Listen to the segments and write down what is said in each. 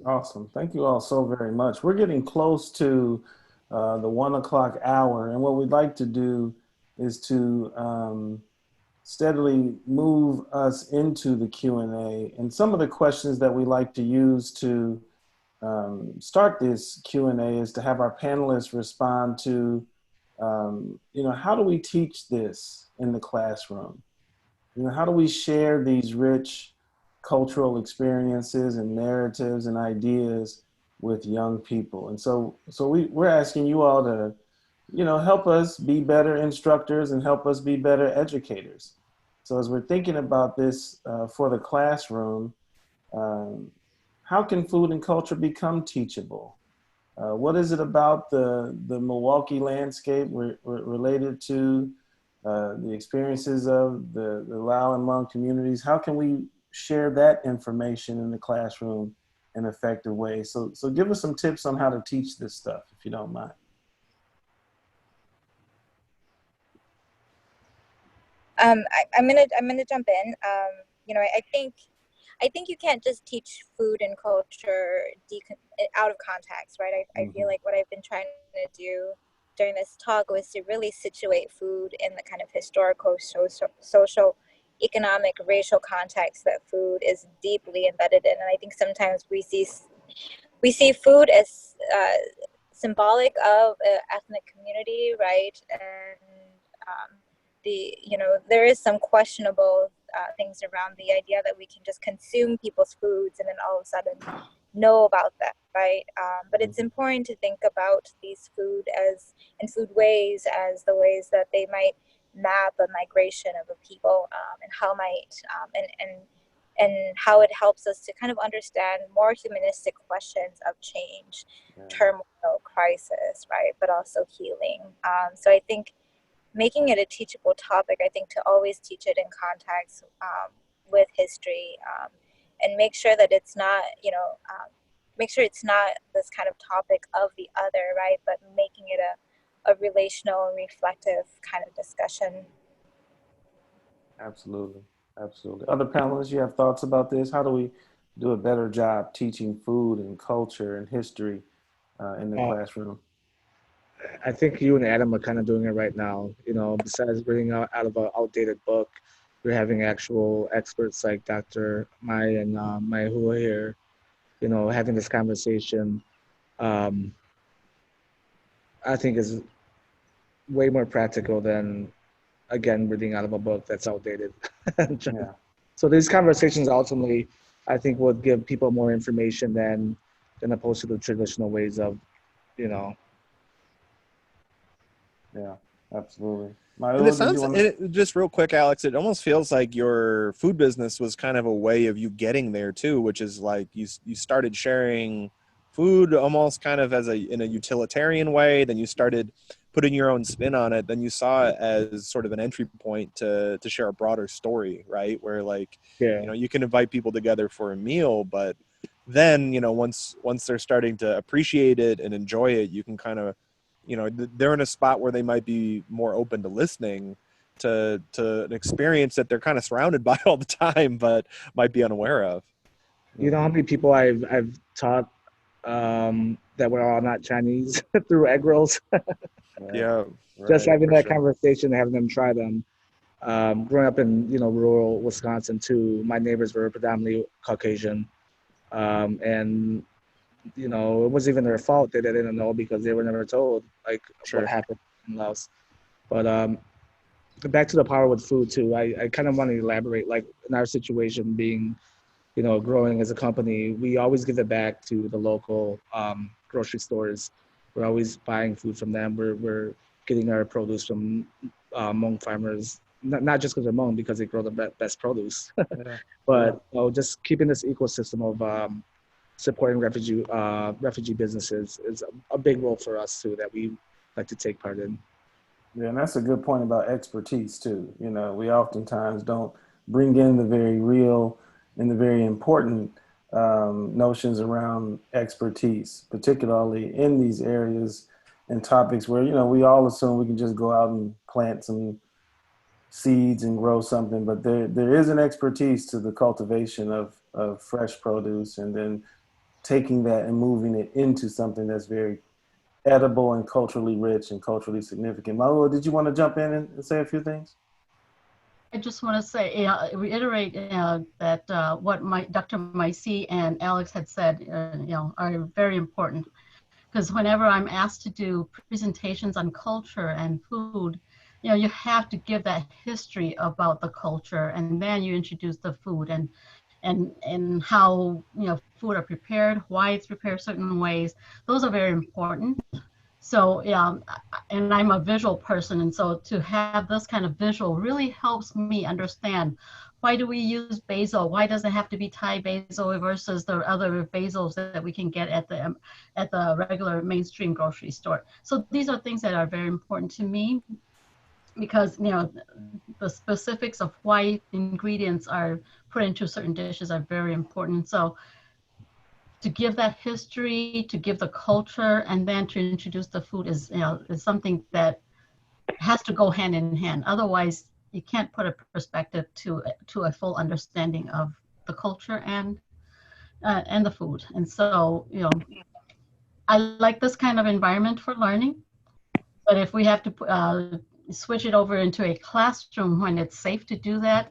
Awesome. Thank you all so very much. We're getting close to the 1 o'clock hour, and what we'd like to do is to steadily move us into the Q&A. And some of the questions that we like to use to start this Q&A is to have our panelists respond to, how do we teach this in the classroom? How do we share these rich cultural experiences and narratives and ideas with young people? And we're asking you all to, help us be better instructors and help us be better educators. So as we're thinking about this for the classroom, um, how can food and culture become teachable? What is it about the Milwaukee landscape related to the experiences of the Lao and Hmong communities? How can we share that information in the classroom in effective ways? So give us some tips on how to teach this stuff, if you don't mind. I'm gonna jump in. I think you can't just teach food and culture out of context, right? I feel Mm-hmm. like what I've been trying to do during this talk was to really situate food in the kind of historical, social, economic, racial context that food is deeply embedded in. And I think sometimes we see food as symbolic of an ethnic community, right? And there is some questionable things around the idea that we can just consume people's foods and then all of a sudden know about that, right? But it's Mm-hmm. important to think about these food ways as the ways that they might map a migration of a people, and how might and how it helps us to kind of understand more humanistic questions of change, Yeah. turmoil, crisis, right? But also healing. So I think making it a teachable topic, I think to always teach it in context, with history, and make sure that it's not, make sure it's not this kind of topic of the other, right? But making it a relational and reflective kind of discussion. Absolutely. Absolutely. Other panelists, you have thoughts about this? How do we do a better job teaching food and culture and history in the Uh, classroom? I think you and Adam are kind of doing it right now. Besides reading out of an outdated book, we're having actual experts like Dr. Mai and Mai Hua here, having this conversation. Um, I think is way more practical than, again, reading out of a book that's outdated. Yeah. So these conversations ultimately, I think, would give people more information than opposed to the traditional ways of, you know, Yeah. Absolutely. And it Mayo, did you sounds, want and to? just real quick, Alex, it almost feels like your food business was kind of a way of you getting there too, which is like you started sharing food almost kind of as in a utilitarian way. Then you started putting your own spin on it. Then you saw it as sort of an entry point to share a broader story, right? Where like, yeah. you can invite people together for a meal, but then once they're starting to appreciate it and enjoy it, you can kind of they're in a spot where they might be more open to listening to an experience that they're kind of surrounded by all the time but might be unaware of. You know how Mm-hmm. many people I've taught that were all not Chinese through egg rolls? Yeah. Yeah, Just Right. having for that sure. conversation, having them try them. Growing up in rural Wisconsin too, my neighbors were predominantly Caucasian, and it wasn't even their fault that they didn't know because they were never told like what Sure. happened in Laos. But back to the power with food too. I kind of want to elaborate like in our situation being growing as a company, we always give it back to the local grocery stores. We're always buying food from them. We're getting our produce from Hmong farmers, not just because they're Hmong, because they grow the best produce, Yeah. Yeah. but just keeping this ecosystem of supporting refugee businesses is a big role for us too that we like to take part in. Yeah, and that's a good point about expertise too. We oftentimes don't bring in the very real and the very important notions around expertise, particularly in these areas and topics where we all assume we can just go out and plant some seeds and grow something, but there is an expertise to the cultivation of fresh produce and then taking that and moving it into something that's very edible and culturally rich and culturally significant. Maua, did you want to jump in and say a few things? I just want to say, reiterate that what Dr. Maisi and Alex had said, are very important. Because whenever I'm asked to do presentations on culture and food, you have to give that history about the culture, and then you introduce the food and how food are prepared, why it's prepared certain ways. Those are very important. So yeah, and I'm a visual person, and so to have this kind of visual really helps me understand, why do we use basil? Why does it have to be Thai basil versus the other basils that we can get at the regular mainstream grocery store? So these are things that are very important to me, because the specifics of why ingredients are put into certain dishes are very important. So to give that history, to give the culture, and then to introduce the food is something that has to go hand in hand. Otherwise, you can't put a perspective to a full understanding of the culture and the food. And so, I like this kind of environment for learning. But if we have to switch it over into a classroom when it's safe to do that,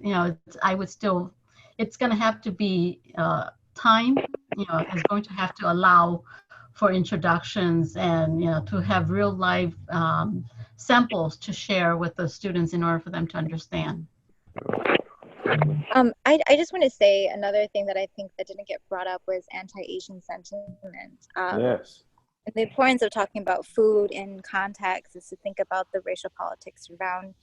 I would still, it's going to have to be time, is going to have to allow for introductions and, to have real life samples to share with the students in order for them to understand. I just want to say another thing that I think that didn't get brought up was anti-Asian sentiment. Yes. The importance of talking about food in context is to think about the racial politics around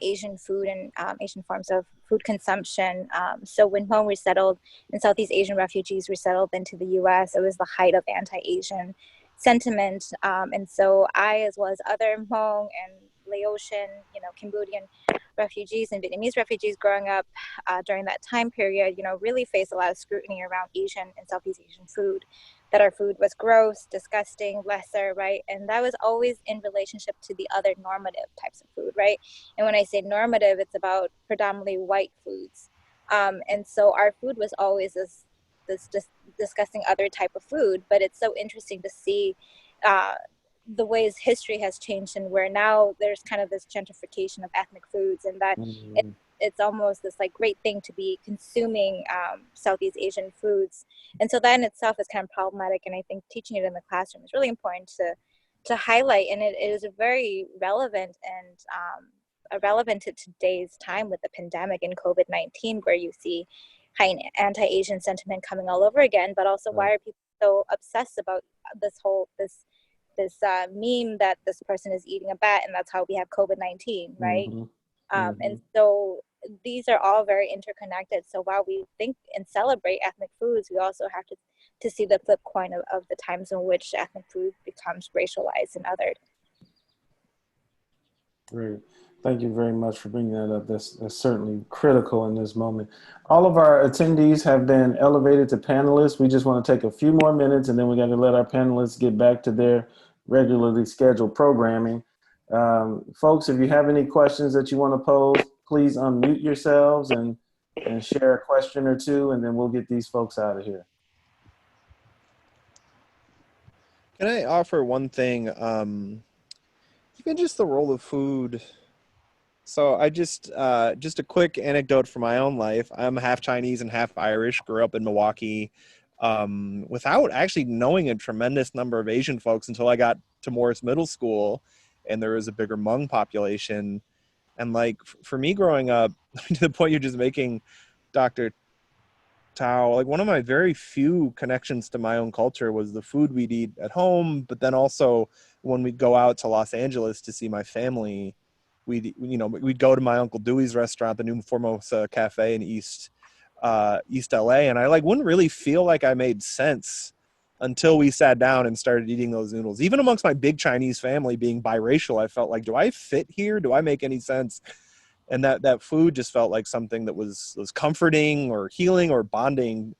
Asian food and Asian forms of food consumption. So when Hmong resettled and Southeast Asian refugees resettled into the U.S., it was the height of anti-Asian sentiment. And so I, as well as other Hmong and Laotian, Cambodian refugees and Vietnamese refugees growing up during that time period, really faced a lot of scrutiny around Asian and Southeast Asian food, that our food was gross, disgusting, lesser, right? And that was always in relationship to the other normative types of food, right? And when I say normative, it's about predominantly white foods. And so our food was always this disgusting other type of food, but it's so interesting to see the ways history has changed, and where now there's kind of this gentrification of ethnic foods, and that it's almost this like great thing to be consuming Southeast Asian foods. And so that in itself is kind of problematic, and I think teaching it in the classroom is really important to highlight, and it is very relevant and relevant to today's time with the pandemic and COVID-19, where you see high anti-Asian sentiment coming all over again, but also why are people so obsessed about this meme that this person is eating a bat and that's how we have COVID-19, right? And so these are all very interconnected. So while we think and celebrate ethnic foods, we also have to see the flip coin of the times in which ethnic food becomes racialized and othered. Great. Thank you very much for bringing that up. That's certainly critical in this moment. All of our attendees have been elevated to panelists. We just want to take a few more minutes, and then we got to let our panelists get back to their regularly scheduled programming. Folks, if you have any questions that you want to pose, please unmute yourselves and share a question or two, and then we'll get these folks out of here. Can I offer one thing? Even just the role of food. So I just a quick anecdote from my own life. I'm half Chinese and half Irish, grew up in Milwaukee without actually knowing a tremendous number of Asian folks until I got to Morris Middle School, and there was a bigger Hmong population. And like for me growing up, to the point you're just making, Dr. Tao, like one of my very few connections to my own culture was the food we'd eat at home, but then also when we'd go out to Los Angeles to see my family, we'd go to my Uncle Dewey's restaurant, the New Formosa Cafe in East LA, and I like wouldn't really feel like I made sense until we sat down and started eating those noodles. Even amongst my big Chinese family being biracial, I felt like, do I fit here? Do I make any sense? And that food just felt like something that was comforting or healing or bonding.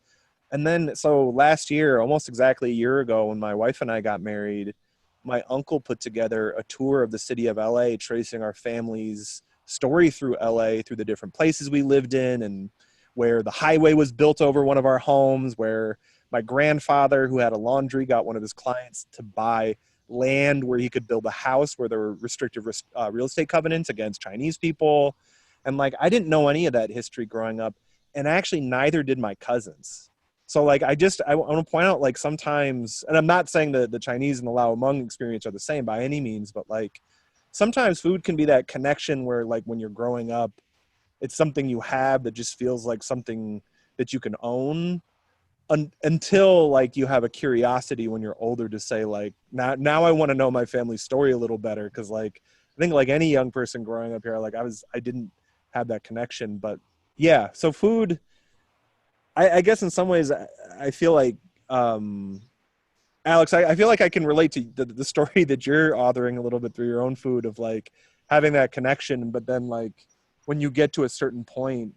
And then, so last year, almost exactly a year ago, when my wife and I got married, my uncle put together a tour of the city of LA, tracing our family's story through LA, through the different places we lived in, and where the highway was built over one of our homes, where my grandfather, who had a laundry, got one of his clients to buy land where he could build a house where there were restrictive real estate covenants against Chinese people. And like, I didn't know any of that history growing up. And actually neither did my cousins. So like, I want to point out, like, sometimes, and I'm not saying that the Chinese and the Lao Hmong experience are the same by any means, but like, sometimes food can be that connection where, like, when you're growing up, it's something you have that just feels like something that you can own, until like you have a curiosity when you're older to say, like, now I want to know my family story a little better. Cause like, I think like any young person growing up here, like I didn't have that connection. But yeah, so food, I guess in some ways I feel like, Alex, I feel like I can relate to the story that you're authoring a little bit through your own food, of like having that connection, but then like when you get to a certain point,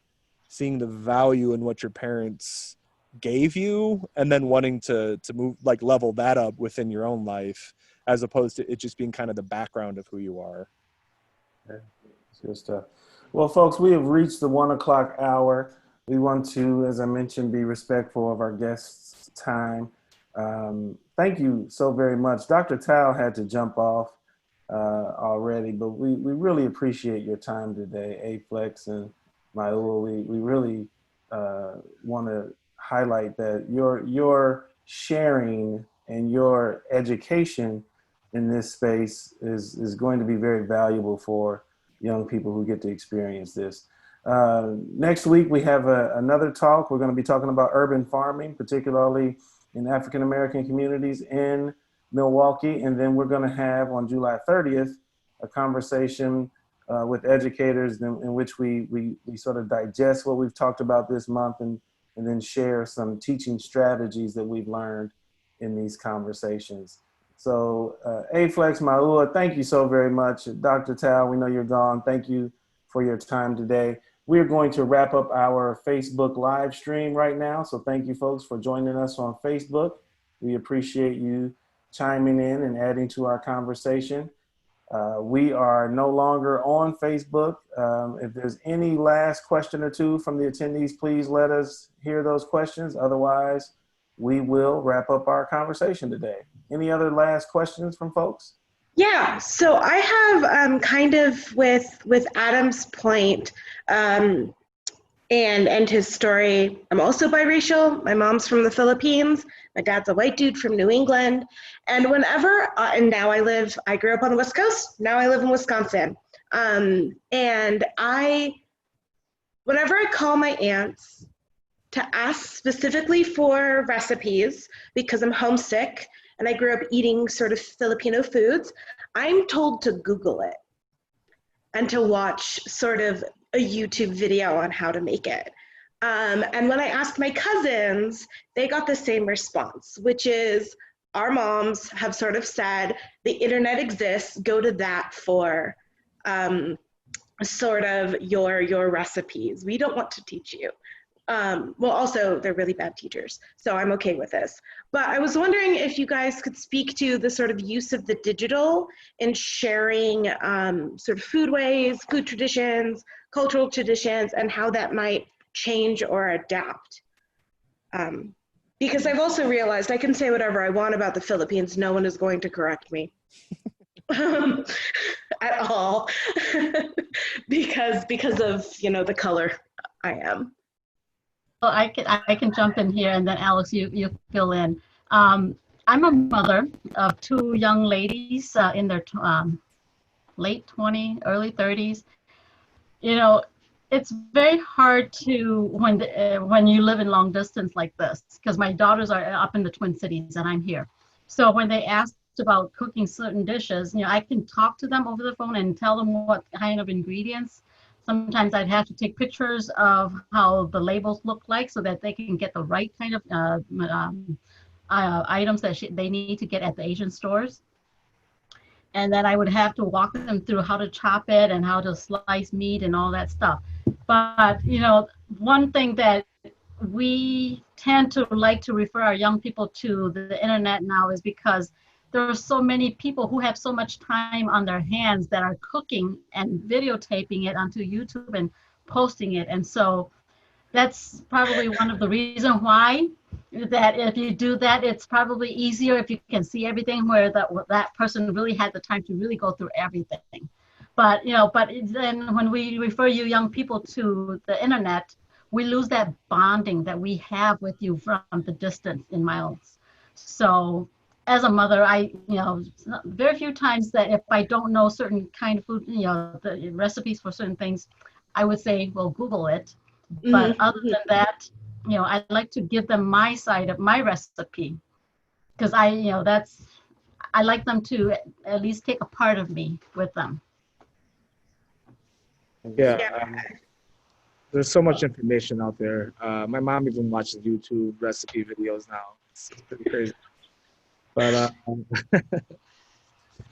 seeing the value in what your parents gave you, and then wanting to move, like, level that up within your own life, as opposed to it just being kind of the background of who you are. Yeah, it's good stuff. Well, folks, we have reached the 1 o'clock hour. We want to, as I mentioned, be respectful of our guests' time. Thank you so very much. Dr. Tao had to jump off already, but we really appreciate your time today, Aflex and Maua. We really want to highlight that your sharing and your education in this space is going to be very valuable for young people who get to experience this. Next week, we have another talk. We're going to be talking about urban farming, particularly in African American communities in Milwaukee. And then we're going to have on July 30th a conversation with educators in which we sort of digest what we've talked about this month, and then share some teaching strategies that we've learned in these conversations. So Aflex, Maua, thank you so very much. Dr. Tao, we know you're gone. Thank you for your time today. We are going to wrap up our Facebook live stream right now. So thank you folks for joining us on Facebook. We appreciate you chiming in and adding to our conversation. We are no longer on Facebook. If there's any last question or two from the attendees, please let us hear those questions. Otherwise, we will wrap up our conversation today. Any other last questions from folks? Yeah, so I have kind of with Adam's point and his story. I'm also biracial. My mom's from the Philippines. My dad's a white dude from New England. And whenever, and now I grew up on the West Coast. Now I live in Wisconsin. And whenever I call my aunts to ask specifically for recipes because I'm homesick and I grew up eating sort of Filipino foods, I'm told to Google it and to watch sort of a YouTube video on how to make it. And when I asked my cousins, they got the same response, which is our moms have sort of said, the internet exists, go to that for sort of your recipes. We don't want to teach you. Well, also, they're really bad teachers, so I'm okay with this. But I was wondering if you guys could speak to the sort of use of the digital in sharing sort of foodways, food traditions, cultural traditions, and how that might change or adapt. Because I've also realized I can say whatever I want about the Philippines. No one is going to correct me at all because of, you know, the color I am. Well, I can jump in here, and then Alex, you fill in. I'm a mother of two young ladies in their late 20s, early 30s. You know, it's very hard to when you live in long distance like this, because my daughters are up in the Twin Cities and I'm here. So when they asked about cooking certain dishes, you know, I can talk to them over the phone and tell them what kind of ingredients. Sometimes I'd have to take pictures of how the labels look like so that they can get the right kind of items that they need to get at the Asian stores. And then I would have to walk them through how to chop it and how to slice meat and all that stuff. But, you know, one thing that we tend to like to refer our young people to the internet now is because there are so many people who have so much time on their hands that are cooking and videotaping it onto YouTube and posting it. And so that's probably one of the reasons why that if you do that, it's probably easier if you can see everything, where that person really had the time to really go through everything. But then when we refer you young people to the internet, we lose that bonding that we have with you from the distance in miles. So as a mother, very few times that if I don't know certain kind of food, the recipes for certain things, I would say, well, Google it. But other than that, I like to give them my side of my recipe, because I like them to at least take a part of me with them. Yeah. There's so much information out there. My mom even watches YouTube recipe videos now. It's pretty crazy. But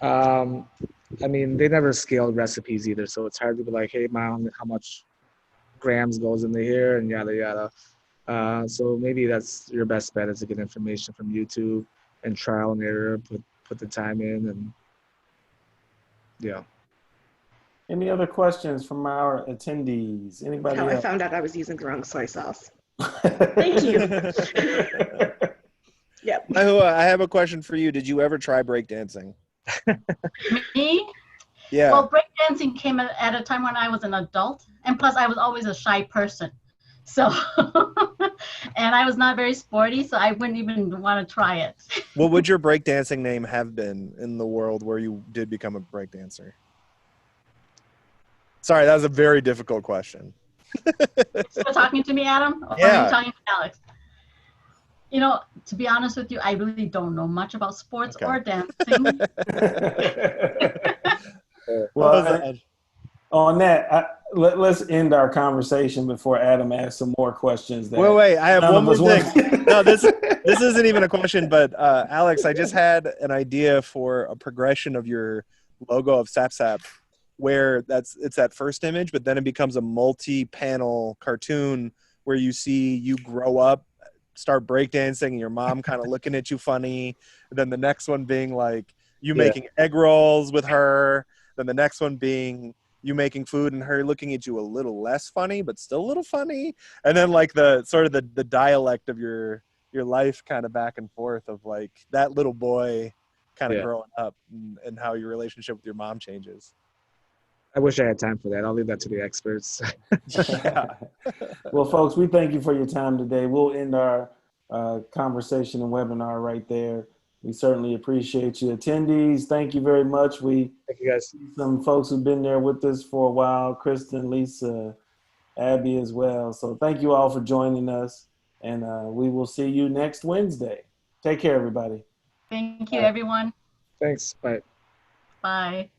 I mean, they never scaled recipes either, so it's hard to be like, hey, mom, how much grams goes into here and yada yada. So maybe that's your best bet, is to get information from YouTube and trial and error, put the time in, and yeah. Any other questions from our attendees? Anybody How I else? found out I was using the wrong soy sauce. Thank you. Yep. I have a question for you. Did you ever try breakdancing? Me? Yeah. Well, breakdancing came at a time when I was an adult, and plus I was always a shy person. So, and I was not very sporty, so I wouldn't even want to try it. What would your breakdancing name have been in the world where you did become a breakdancer? Sorry, that was a very difficult question. Still talking to me, Adam? Or Yeah. are you talking to Alex? To be honest with you, I really don't know much about sports or dancing. Well, on that, let's end our conversation before Adam asks some more questions. Wait, I have one more thing. No, this isn't even a question, but Alex, I just had an idea for a progression of your logo of SapSap, where it's that first image, but then it becomes a multi-panel cartoon where you see you grow up, start breakdancing, and your mom kind of looking at you funny. And then the next one being like you making egg rolls with her. Then the next one being you making food and her looking at you a little less funny, but still a little funny. And then like the sort of the dialect of your life kind of back and forth of like that little boy kind of growing up and how your relationship with your mom changes. I wish I had time for that. I'll leave that to the experts. Well, folks, we thank you for your time today. We'll end our conversation and webinar right there. We certainly appreciate you. Attendees, thank you very much. Thank you, guys. See some folks who've been there with us for a while, Kristen, Lisa, Abby as well. So thank you all for joining us, and we will see you next Wednesday. Take care, everybody. Thank you, everyone. Thanks. Bye. Bye.